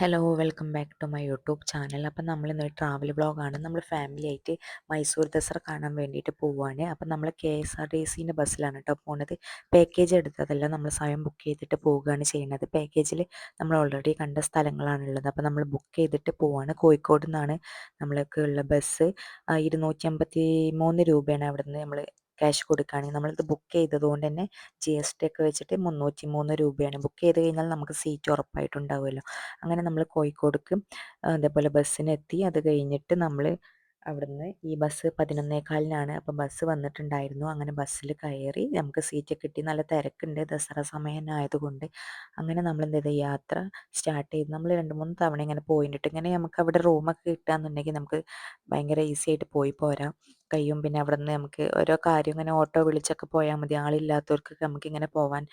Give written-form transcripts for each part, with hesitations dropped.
Hello welcome back to my YouTube channel. അപ്പം നമ്മളിന്നൊരു travel വ്ളോഗാണ്. നമ്മൾ ഫാമിലി ആയിട്ട് മൈസൂർ ദസറ കാണാൻ വേണ്ടിയിട്ട് പോവുകയാണ്. അപ്പം നമ്മൾ KSRTCൻ്റെ ബസ്സിലാണ് കേട്ടോ പോണത്. പാക്കേജ് എടുത്തതല്ല, നമ്മൾ സ്വയം ബുക്ക് ചെയ്തിട്ട് പോവുകയാണ് ചെയ്യുന്നത്. പാക്കേജിൽ നമ്മൾ ഓൾറെഡി കണ്ട സ്ഥലങ്ങളാണുള്ളത്. അപ്പം നമ്മൾ ബുക്ക് ചെയ്തിട്ട് പോവുകയാണ്. കോഴിക്കോട് നിന്നാണ് നമ്മൾക്ക് ഉള്ള ബസ്. 253 രൂപയാണ് അവിടെ നിന്ന് നമ്മൾ ക്യാഷ് കൊടുക്കുകയാണെങ്കിൽ. നമ്മളിത് ബുക്ക് ചെയ്തത് കൊണ്ട് തന്നെ GST ഒക്കെ വെച്ചിട്ട് 303 രൂപയാണ്. ബുക്ക് ചെയ്ത് കഴിഞ്ഞാൽ നമുക്ക് സീറ്റ് ഉറപ്പായിട്ടുണ്ടാവുമല്ലോ. അങ്ങനെ നമ്മൾ കോഴിക്കോടേക്ക് അതേപോലെ ബസ്സിനെത്തി. അത് കഴിഞ്ഞിട്ട് നമ്മൾ അവിടുന്ന് ഈ ബസ് 11:15-നാണ്. അപ്പം ബസ് വന്നിട്ടുണ്ടായിരുന്നു. അങ്ങനെ ബസ്സിൽ കയറി നമുക്ക് സീറ്റ് കിട്ടി. നല്ല തിരക്കുണ്ട്, ദസറ സമയം ആയതുകൊണ്ട്. അങ്ങനെ നമ്മൾ എന്ത് ചെയ്തു, യാത്ര സ്റ്റാർട്ട് ചെയ്തു. നമ്മൾ 2-3 തവണ ഇങ്ങനെ പോയിട്ട് ഇങ്ങനെ നമുക്ക് അവിടെ റൂമൊക്കെ കിട്ടുകയെന്നുണ്ടെങ്കിൽ നമുക്ക് ഭയങ്കര ഈസി ആയിട്ട് പോയി പോരാം കഴിയും. പിന്നെ അവിടെ നിന്ന് നമുക്ക് ഓരോ കാര്യം ഇങ്ങനെ ഓട്ടോ വിളിച്ചൊക്കെ പോയാൽ മതി. ആളില്ലാത്തവർക്കൊക്കെ നമുക്കിങ്ങനെ പോവാൻ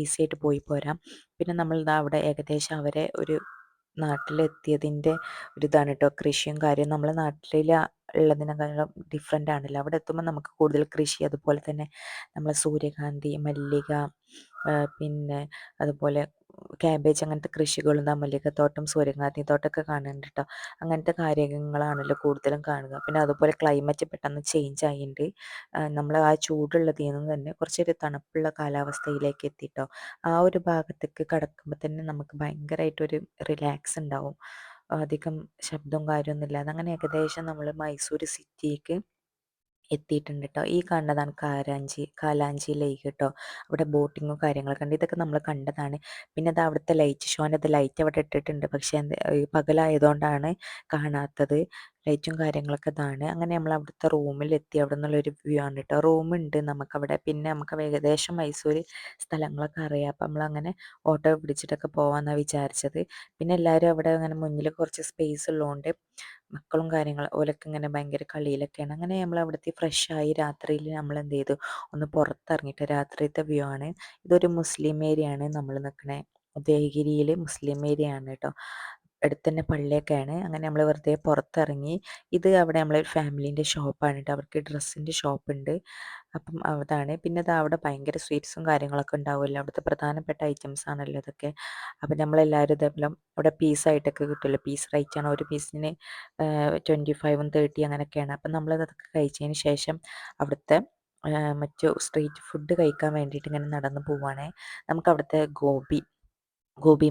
ഈസി ആയിട്ട് പോയി പോരാം. പിന്നെ നമ്മൾ അവിടെ ഏകദേശം അവരെ ഒരു നാട്ടിലെത്തിയതിൻ്റെ ഒരിതാണ് കേട്ടോ. കൃഷിയും കാര്യം നമ്മളെ നാട്ടിൽ ഉള്ളതിനെക്കാളും ഡിഫറെൻ്റ് ആണല്ലോ. അവിടെ എത്തുമ്പോൾ നമുക്ക് കൂടുതൽ കൃഷി, അതുപോലെ തന്നെ നമ്മളെ സൂര്യകാന്തി, മല്ലിക, പിന്നെ അതുപോലെ ക്യാബേജ്, അങ്ങനത്തെ കൃഷികളും മല്ലികത്തോട്ടം, സൂര്യകാന്തി തോട്ടമൊക്കെ കാണുന്നുണ്ട് കേട്ടോ. അങ്ങനത്തെ കാര്യങ്ങളാണല്ലോ കൂടുതലും കാണുക. പിന്നെ അതുപോലെ ക്ലൈമറ്റ് പെട്ടെന്ന് ചേഞ്ച് ആയിട്ടുണ്ട്. നമ്മൾ ആ ചൂടുള്ളതിൽ നിന്ന് തന്നെ കുറച്ചൊരു തണുപ്പുള്ള കാലാവസ്ഥയിലേക്ക് എത്തിട്ടോ. ആ ഒരു ഭാഗത്തേക്ക് കടക്കുമ്പോൾ തന്നെ നമുക്ക് ഭയങ്കരമായിട്ടൊരു റിലാക്സ് ഉണ്ടാവും. അധികം ശബ്ദവും കാര്യമൊന്നും ഇല്ലാതെ. അങ്ങനെ ഏകദേശം നമ്മൾ മൈസൂർ സിറ്റിക്ക് എത്തിയിട്ടുണ്ട് കേട്ടോ. ഈ കാണുന്നതാണ് കാലാഞ്ചി ലേക്ക് കേട്ടോ. അവിടെ ബോട്ടിങ്ങും കാര്യങ്ങളൊക്കെ ഉണ്ട്. ഇതൊക്കെ നമ്മൾ കണ്ടതാണ്. പിന്നെ അത് അവിടുത്തെ ലൈറ്റ് ഷോൻ്റെ ലൈറ്റ് അവിടെ ഇട്ടിട്ടുണ്ട്. പക്ഷേ ഈ പകലായതുകൊണ്ടാണ് കാണാത്തത്. ലൈറ്റും കാര്യങ്ങളൊക്കെ ഇതാണ്. അങ്ങനെ നമ്മൾ അവിടുത്തെ റൂമിലെത്തി. അവിടെ നിന്നുള്ളൊരു വ്യൂ ആണ് കേട്ടോ. റൂമുണ്ട് നമുക്കവിടെ. പിന്നെ നമുക്ക് ഏകദേശം മൈസൂർ സ്ഥലങ്ങളൊക്കെ അറിയാം. അപ്പം നമ്മളങ്ങനെ ഓട്ടോ പിടിച്ചിട്ടൊക്കെ പോകാമെന്നാണ് വിചാരിച്ചത്. പിന്നെ എല്ലാവരും അവിടെ അങ്ങനെ മുന്നിൽ കുറച്ച് സ്പേസ് ഉള്ളതുകൊണ്ട് മക്കളും കാര്യങ്ങളും ഓലൊക്കെ ഇങ്ങനെ ഭയങ്കര കളിയിലൊക്കെയാണ്. അങ്ങനെ നമ്മൾ അവിടുത്തെ ഫ്രഷായി രാത്രിയിൽ നമ്മൾ എന്ത് ചെയ്തു, ഒന്ന് പുറത്തിറങ്ങിയിട്ട് രാത്രിയത്തെ വ്യൂ ആണ്. ഇതൊരു മുസ്ലിം ഏരിയ ആണ് നമ്മൾ നിൽക്കണേ. ഉദയഗിരിയിൽ മുസ്ലിം ഏരിയ ആണ് കേട്ടോ. അടുത്ത് തന്നെ പള്ളിയൊക്കെയാണ്. അങ്ങനെ നമ്മൾ വെറുതെ പുറത്തിറങ്ങി. ഇത് അവിടെ നമ്മളൊരു ഫാമിലീൻ്റെ ഷോപ്പാണ് കേട്ടോ. അവർക്ക് ഡ്രസ്സിൻ്റെ ഷോപ്പുണ്ട്. അപ്പം അതാണ്. പിന്നെ അത് അവിടെ ഭയങ്കര സ്വീറ്റ്സും കാര്യങ്ങളൊക്കെ ഉണ്ടാവുമല്ലോ. അവിടുത്തെ പ്രധാനപ്പെട്ട ഐറ്റംസ് ആണല്ലോ ഇതൊക്കെ. അപ്പം നമ്മളെല്ലാവരും ഇതേപോലെ അവിടെ പീസായിട്ടൊക്കെ കിട്ടുമല്ലോ. പീസ് റേറ്റാണ് ഒരു പീസിന് 25ഉം 30 അങ്ങനെയൊക്കെയാണ്. അപ്പം നമ്മളതൊക്കെ കഴിച്ചതിന് ശേഷം അവിടുത്തെ മറ്റു സ്ട്രീറ്റ് ഫുഡ് കഴിക്കാൻ വേണ്ടിയിട്ട് ഇങ്ങനെ നടന്ന് പോവുകയാണേ. നമുക്കവിടുത്തെ ഗോബി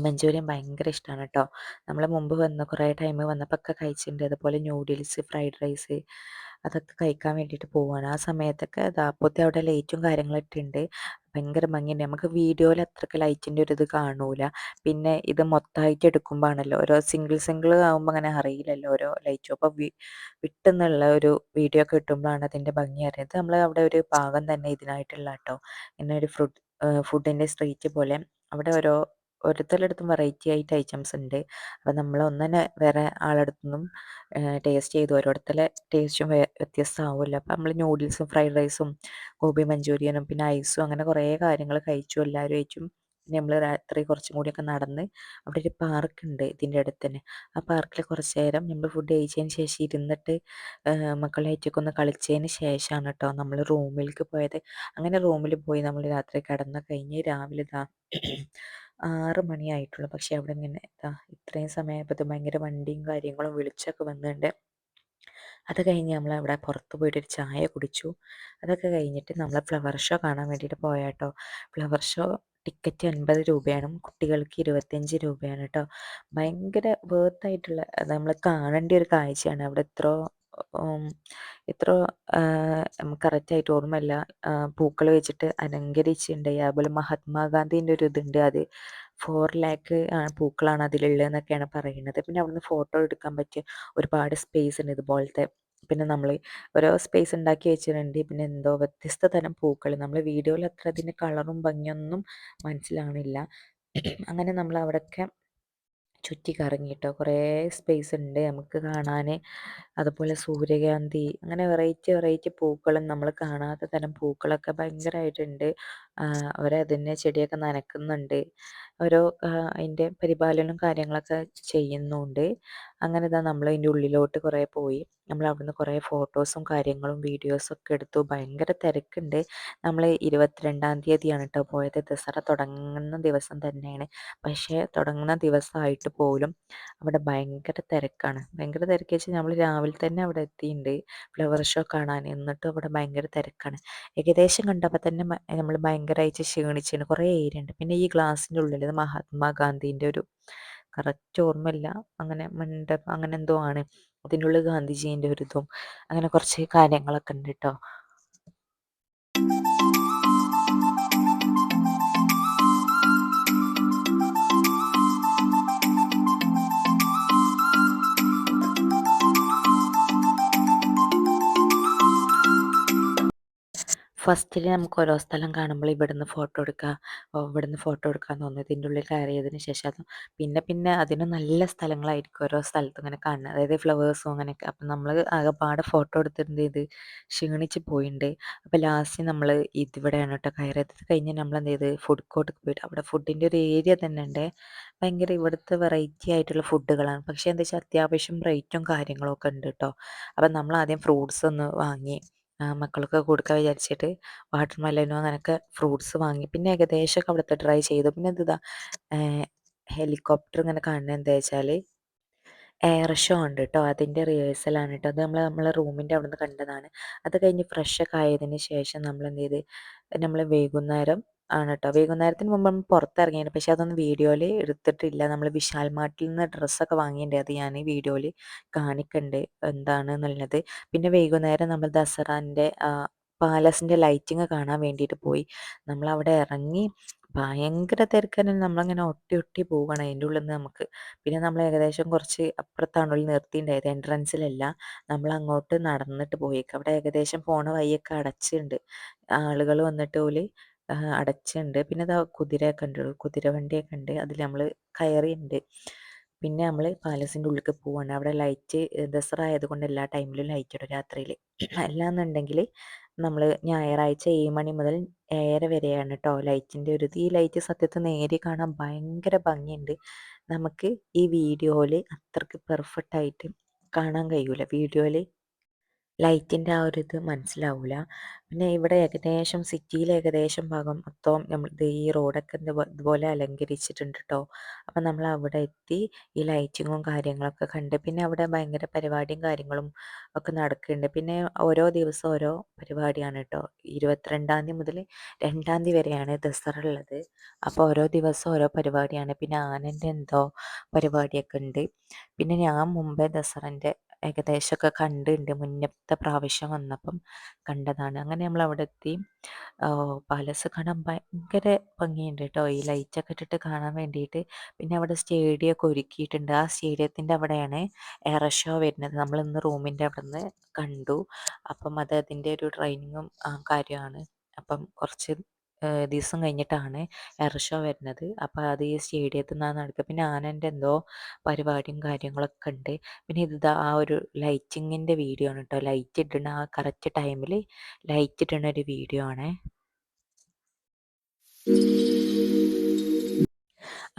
മഞ്ചൂരിയൻ ഭയങ്കര ഇഷ്ടമാണ് കേട്ടോ. നമ്മൾ മുമ്പ് കുറേ ടൈം വന്നപ്പോൾ ഒക്കെ കഴിച്ചിട്ടുണ്ട്. അതുപോലെ ന്യൂഡിൽസ്, ഫ്രൈഡ് റൈസ് അതൊക്കെ കഴിക്കാൻ വേണ്ടിയിട്ട് പോവുകയാണ്. ആ സമയത്തൊക്കെ അപ്പോഴത്തെ അവിടെ ലൈറ്റും കാര്യങ്ങളൊക്കെ ഉണ്ട്. ഭയങ്കര ഭംഗിയുണ്ട്. നമുക്ക് വീഡിയോയിൽ അത്രയ്ക്ക് ലൈറ്റിൻ്റെ ഒരു ഇത് കാണൂല. പിന്നെ ഇത് മൊത്തമായിട്ട് എടുക്കുമ്പോൾ ആണല്ലോ, ഓരോ സിംഗിൾ ആകുമ്പോൾ അങ്ങനെ അറിയില്ലല്ലോ ഓരോ ലൈറ്റും. അപ്പോൾ വിട്ടുന്നുള്ള ഒരു വീഡിയോ ഒക്കെ കിട്ടുമ്പോഴാണ് അതിൻ്റെ ഭംഗി അറിയുന്നത്. നമ്മൾ അവിടെ ഒരു ഭാഗം തന്നെ ഇതിനായിട്ടുള്ള കേട്ടോ. ഇങ്ങനെ ഒരു ഫുഡിൻ്റെ സ്ട്രീറ്റ് പോലെ അവിടെ ഓരോരുത്തരുടെ വെറൈറ്റി ആയിട്ട് ഐറ്റംസ് ഉണ്ട്. അപ്പം നമ്മൾ ഒന്നെ വേറെ ആളടുത്തൊന്നും ടേസ്റ്റ് ചെയ്തു. ഓരോരുത്തരുടെ ടേസ്റ്റും വ്യത്യസ്തമാവുമല്ലോ. അപ്പം നമ്മൾ നൂഡിൽസും ഫ്രൈഡ് റൈസും ഗോബി മഞ്ചൂരിയനും പിന്നെ ഐസും അങ്ങനെ കുറേ കാര്യങ്ങൾ കഴിച്ചു എല്ലാവരും കഴിച്ചും. പിന്നെ നമ്മൾ രാത്രി കുറച്ചും കൂടിയൊക്കെ നടന്ന് അവിടെ ഒരു പാർക്കുണ്ട് ഇതിൻ്റെ അടുത്ത് തന്നെ. ആ പാർക്കിൽ കുറച്ച് നേരം നമ്മൾ ഫുഡ് കഴിച്ചതിന് ശേഷം ഇരുന്നിട്ട് മക്കളായിട്ടൊക്കെ ഒന്ന് കളിച്ചതിന് ശേഷമാണ് കേട്ടോ നമ്മൾ റൂമിലേക്ക് പോയത്. അങ്ങനെ റൂമിൽ പോയി നമ്മൾ രാത്രി കിടന്ന് കഴിഞ്ഞ് രാവിലെ 6 മണിയായിട്ടുള്ളൂ. പക്ഷേ അവിടെ ഇങ്ങനെ ഇത്രയും സമയമായപ്പോൾ ഭയങ്കര വണ്ടിയും കാര്യങ്ങളും വിളിച്ചൊക്കെ വന്നിട്ടുണ്ട്. അത് കഴിഞ്ഞ് നമ്മൾ അവിടെ പുറത്ത് പോയിട്ടൊരു ചായ കുടിച്ചു. അതൊക്കെ കഴിഞ്ഞിട്ട് നമ്മൾ ഫ്ലവർ ഷോ കാണാൻ വേണ്ടിയിട്ട് പോയാട്ടോ. ഫ്ലവർ ഷോ ടിക്കറ്റ് 50 രൂപയാണ്, കുട്ടികൾക്ക് 25 രൂപയാണ് കേട്ടോ. ഭയങ്കര വേർത്തായിട്ടുള്ള നമ്മൾ കാണേണ്ട ഒരു കാഴ്ചയാണ്. അവിടെ എത്രയോ നമുക്ക് കറക്റ്റായിട്ട് ഓർമ്മയില്ല. പൂക്കൾ വെച്ചിട്ട് അലങ്കരിച്ചിട്ടുണ്ട്. അതുപോലെ മഹാത്മാഗാന്ധീൻ്റെ ഒരു ഇതുണ്ട്. അത് 4 ലാക്ക് പൂക്കളാണ് അതിലുള്ളതെന്നൊക്കെയാണ് പറയുന്നത്. പിന്നെ അവിടുന്ന് ഫോട്ടോ എടുക്കാൻ പറ്റിയ ഒരുപാട് സ്പേസ് ഉണ്ട് ഇതുപോലത്തെ. പിന്നെ നമ്മൾ ഓരോ സ്പേസ് ഉണ്ടാക്കി വെച്ചിട്ടുണ്ട്. പിന്നെ എന്തോ വ്യത്യസ്ത തരം പൂക്കൾ നമ്മൾ വീഡിയോയിൽ അത്ര അതിൻ്റെ കളറും ഭംഗിയൊന്നും മനസ്സിലാവണില്ല. അങ്ങനെ നമ്മൾ അവിടെയൊക്കെ ചുറ്റി കറങ്ങിയിട്ടോ. കുറേ സ്പേസ് ഉണ്ട് നമുക്ക് കാണാൻ. അതുപോലെ സൂര്യകാന്തി അങ്ങനെ വെറൈറ്റി പൂക്കളും നമ്മൾ കാണാത്ത തരം പൂക്കളൊക്കെ ഭയങ്കരമായിട്ടുണ്ട്. അവരതിനെ ചെടിയൊക്കെ നനയ്ക്കുന്നുണ്ട്. ഓരോ അതിൻ്റെ പരിപാലനവും കാര്യങ്ങളൊക്കെ ചെയ്യുന്നുണ്ട്. അങ്ങനെ ഇതാ നമ്മൾ അതിൻ്റെ ഉള്ളിലോട്ട് കുറേ പോയി. നമ്മൾ അവിടുന്ന് കുറേ ഫോട്ടോസും കാര്യങ്ങളും വീഡിയോസും ഒക്കെ എടുത്തു. ഭയങ്കര തിരക്കുണ്ട്. നമ്മൾ 22-ാം തീയതിയാണ് കേട്ടോ പോയത്. ദസറ തുടങ്ങുന്ന ദിവസം തന്നെയാണ്. പക്ഷേ തുടങ്ങുന്ന ദിവസമായിട്ട് പോലും അവിടെ ഭയങ്കര തിരക്കാണ്. ഭയങ്കര തിരക്ക് വെച്ചാൽ നമ്മൾ രാവിലെ തന്നെ അവിടെ എത്തിയിട്ടുണ്ട് ഫ്ലവർ ഷോ കാണാൻ. എന്നിട്ടും അവിടെ ഭയങ്കര തിരക്കാണ്. ഏകദേശം കണ്ടപ്പോൾ തന്നെ നമ്മൾ ഭയങ്കരമായിട്ട് ക്ഷീണിച്ചാണ്. കുറേ ഏരിയ ഉണ്ട്. പിന്നെ ഈ ഗ്ലാസിൻ്റെ ഉള്ളിൽ മഹാത്മാഗാന്ധിൻ്റെ ഒരു കറക്റ്റ് ഓർമ്മയില്ല, അങ്ങനെ മണ്ഡപം അങ്ങനെ എന്തോ ആണ്. അതിൻ്റെ ഉള്ളിൽ ഗാന്ധിജീൻ്റെ ഒരു ഇതും അങ്ങനെ കുറച്ച് കാര്യങ്ങളൊക്കെ ഉണ്ട് കേട്ടോ. ഫസ്റ്റിൽ നമുക്ക് ഓരോ സ്ഥലം കാണുമ്പോൾ ഇവിടുന്ന് ഫോട്ടോ എടുക്കുക, ഇവിടുന്ന് ഫോട്ടോ എടുക്കാൻ തോന്നുന്നു. ഇതിൻ്റെ ഉള്ളിൽ കയറിയതിന് ശേഷം പിന്നെ പിന്നെ അതിന് നല്ല സ്ഥലങ്ങളായിരിക്കും ഓരോ സ്ഥലത്തും ഇങ്ങനെ കാണുന്നത്, അതായത് ഫ്ലവേഴ്സും അങ്ങനെയൊക്കെ. അപ്പം നമ്മൾ ആകെപ്പാടെ ഫോട്ടോ എടുത്തിട്ടുണ്ട്, ഇത് ക്ഷീണിച്ച് പോയിട്ടുണ്ട്. അപ്പോൾ ലാസ്റ്റ് നമ്മൾ ഇതിവിടെയാണ് കേട്ടോ കയറിയത്. ഇത് കഴിഞ്ഞ് നമ്മൾ എന്ത് ചെയ്ത് ഫുഡ് കോർട്ടിൽ പോയിട്ട് അവിടെ ഫുഡിൻ്റെ ഒരു ഏരിയ തന്നെ ഉണ്ട്. ഭയങ്കര ഇവിടുത്തെ വെറൈറ്റി ആയിട്ടുള്ള ഫുഡുകളാണ്. പക്ഷേ എന്താ വെച്ചാൽ അത്യാവശ്യം റേറ്റും കാര്യങ്ങളൊക്കെ ഉണ്ട് കേട്ടോ. അപ്പം നമ്മൾ ആദ്യം ഫ്രൂട്ട്സ് ഒന്ന് വാങ്ങി മക്കൾക്ക് കൊടുക്കാൻ വിചാരിച്ചിട്ട് വാട്ടർ മെലനോ അങ്ങനെയൊക്കെ ഫ്രൂട്ട്സ് വാങ്ങി. പിന്നെ ഏകദേശമൊക്കെ അവിടുത്തെ ട്രൈ ചെയ്തു. പിന്നെ ഇതാ ഹെലികോപ്റ്റർ ഇങ്ങനെ കാണുന്നത് എന്താ വെച്ചാൽ എയർ ഷോ ഉണ്ട് കേട്ടോ. അതിൻ്റെ റിഹേഴ്സലാണ് കേട്ടോ. അത് നമ്മളെ റൂമിൻ്റെ അവിടെ നിന്ന് കണ്ടതാണ്. അത് കഴിഞ്ഞ് ഫ്രഷൊക്കെ ആയതിന് ശേഷം നമ്മൾ എന്ത് ചെയ്ത് നമ്മൾ വൈകുന്നേരം ആണ് കേട്ടോ. വൈകുന്നേരത്തിന് മുമ്പ് നമ്മൾ പുറത്തിറങ്ങിയിരുന്നു. പക്ഷെ അതൊന്നും വീഡിയോയിൽ എടുത്തിട്ടില്ല. നമ്മൾ വിശാൽ മാർട്ടിൽ നിന്ന് ഡ്രസ്സൊക്കെ വാങ്ങിയിട്ടുണ്ട്. അത് ഞാൻ വീഡിയോയിൽ കാണിക്കുന്നുണ്ട് എന്താണെന്നുള്ളത്. പിന്നെ വൈകുന്നേരം നമ്മൾ ദസറാൻ്റെ പാലസിൻ്റെ ലൈറ്റിങ് കാണാൻ വേണ്ടിയിട്ട് പോയി. നമ്മളവിടെ ഇറങ്ങി ഭയങ്കര തിരക്കന്നെ. നമ്മളങ്ങനെ ഒട്ടി ഒട്ടി പോവുകയാണ് അതിൻ്റെ ഉള്ളിൽ നിന്ന് നമുക്ക്. പിന്നെ നമ്മൾ ഏകദേശം കുറച്ച് അപ്പുറത്താണ് ഓല് നിർത്തിയിട്ടുണ്ടായത്, എൻട്രൻസിലല്ല. നമ്മൾ അങ്ങോട്ട് നടന്നിട്ട് പോയേക്ക്. അവിടെ ഏകദേശം പോണ വഴിയൊക്കെ അടച്ചിട്ടുണ്ട്. ആളുകൾ വന്നിട്ട് ഓല് അടച്ചിട്ടുണ്ട്. പിന്നെ അതാ കുതിരയൊക്കെ ഉണ്ട്, കുതിര വണ്ടിയൊക്കെ ഉണ്ട്. അതിൽ നമ്മൾ കയറിയിട്ടുണ്ട്. പിന്നെ നമ്മൾ പാലസിൻ്റെ ഉള്ളിലേക്ക് പോവാണ്. അവിടെ ലൈറ്റ് ദസറ ആയതുകൊണ്ട് എല്ലാ ടൈമിലും ലൈറ്റ് ഇടും രാത്രിയിൽ. അല്ലാന്നുണ്ടെങ്കിൽ നമ്മൾ ഞായറാഴ്ച 7 മണി മുതൽ 7:30 വരെയാണ് കേട്ടോ ലൈറ്റിൻ്റെ ഒരു ഇത്. ഈ ലൈറ്റ് സത്യത്തിൽ നേരി കാണാൻ ഭയങ്കര ഭംഗിയുണ്ട്. നമുക്ക് ഈ വീഡിയോയിൽ അത്രയ്ക്ക് പെർഫെക്റ്റ് ആയിട്ട് കാണാൻ കഴിയൂല. വീഡിയോയിൽ ലൈറ്റിൻ്റെ ആ ഒരു ഇത് മനസ്സിലാവില്ല. പിന്നെ ഇവിടെ ഏകദേശം സിറ്റിയിൽ ഏകദേശം ഭാഗം മൊത്തം നമ്മൾ ഈ റോഡൊക്കെ ഇതുപോലെ അലങ്കരിച്ചിട്ടുണ്ട് കേട്ടോ. അപ്പം നമ്മൾ അവിടെ എത്തി ഈ ലൈറ്റിങ്ങും കാര്യങ്ങളൊക്കെ കണ്ട്. പിന്നെ അവിടെ ഭയങ്കര പരിപാടിയും കാര്യങ്ങളും ഒക്കെ നടക്കുന്നുണ്ട്. പിന്നെ ഓരോ ദിവസം ഓരോ പരിപാടിയാണ് കേട്ടോ. 22-ാം തീയതി മുതൽ 2-ാം തീയതി വരെയാണ് ദസറ ഉള്ളത്. അപ്പോൾ ഓരോ ദിവസം ഓരോ പരിപാടിയാണ്. പിന്നെ ആനൻ്റെ എന്തോ പരിപാടിയൊക്കെ ഉണ്ട്. പിന്നെ ഞാൻ മുമ്പേ ദസറൻ്റെ ഏകദേശമൊക്കെ കണ്ടിട്ടുണ്ട്, മുന്നത്തെ പ്രാവശ്യം വന്നപ്പം കണ്ടതാണ്. അങ്ങനെ നമ്മൾ അവിടെ എത്തി. പാലസ് കാണാൻ ഭയങ്കര ഭംഗിയുണ്ട് കേട്ടോ, ഈ ലൈറ്റൊക്കെ ഇട്ടിട്ട് കാണാൻ വേണ്ടിയിട്ട്. പിന്നെ അവിടെ സ്റ്റേഡിയം ഒക്കെ ഒരുക്കിയിട്ടുണ്ട്. ആ സ്റ്റേഡിയത്തിൻ്റെ അവിടെയാണ് എയർ ഷോ വരുന്നത്. നമ്മൾ ഇന്ന് റൂമിൻ്റെ അവിടെ നിന്ന് കണ്ടു. അപ്പം അത് അതിൻ്റെ ഒരു ട്രെയിനിങ്ങും കാര്യമാണ്. അപ്പം കുറച്ച് ദിവസം കഴിഞ്ഞിട്ടാണ് എയർ ഷോ വരുന്നത്. അപ്പോൾ അത് ഈ സ്റ്റേഡിയത്തിൽ നിന്നാണ് നടക്കുക. പിന്നെ ആനൻ്റെ എന്തോ പരിപാടിയും കാര്യങ്ങളൊക്കെ ഉണ്ട്. പിന്നെ ഇത് ആ ഒരു ലൈറ്റിങ്ങിൻ്റെ വീഡിയോ ആണ് കേട്ടോ. ലൈറ്റ് ഇടുന്ന ആ കറക്റ്റ് ടൈമിൽ ലൈറ്റ് ഇടുന്ന ഒരു വീഡിയോ ആണ്.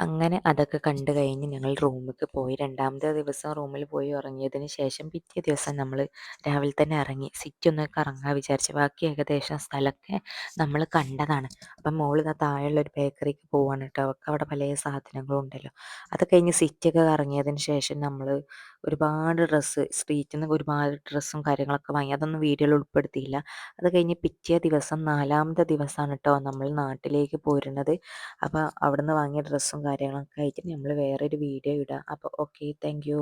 അങ്ങനെ അതൊക്കെ കണ്ടു കഴിഞ്ഞ് ഞങ്ങൾ റൂമിലേക്ക് പോയി. 2-ാമത്തെ ദിവസം റൂമിൽ പോയി ഉറങ്ങിയതിന് ശേഷം പിറ്റേ ദിവസം നമ്മൾ രാവിലെ തന്നെ ഇറങ്ങി സിറ്റി ഒന്ന് കറങ്ങാൻ വിചാരിച്ചു. ബാക്കി ഏകദേശം സ്ഥലമൊക്കെ നമ്മൾ കണ്ടതാണ്. അപ്പം മോൾ ഇതാ താഴെയുള്ളൊരു ബേക്കറിക്ക് പോവാണ് കേട്ടോ. അവർക്ക് അവിടെ പല സാധനങ്ങളും ഉണ്ടല്ലോ. അത് കഴിഞ്ഞ് സിറ്റിയൊക്കെ കറങ്ങിയതിന് ശേഷം നമ്മൾ ഒരുപാട് ഡ്രസ്സ് സ്ട്രീറ്റിൽ നിന്ന് ഒരുപാട് ഡ്രസ്സും കാര്യങ്ങളൊക്കെ വാങ്ങി. അതൊന്നും വീഡിയോയിൽ ഉൾപ്പെടുത്തിയില്ല. അത് കഴിഞ്ഞ് പിറ്റേ ദിവസം 4-ാമത്തെ ദിവസമാണ് കേട്ടോ നമ്മൾ നാട്ടിലേക്ക് പോരുന്നത്. അപ്പോൾ അവിടുന്ന് വാങ്ങിയ ഡ്രസ്സും കാര്യങ്ങളൊക്കെ ആയിട്ട് നമ്മൾ വേറൊരു വീഡിയോ ഇടാം. അപ്പോൾ ഓക്കെ, താങ്ക് യു.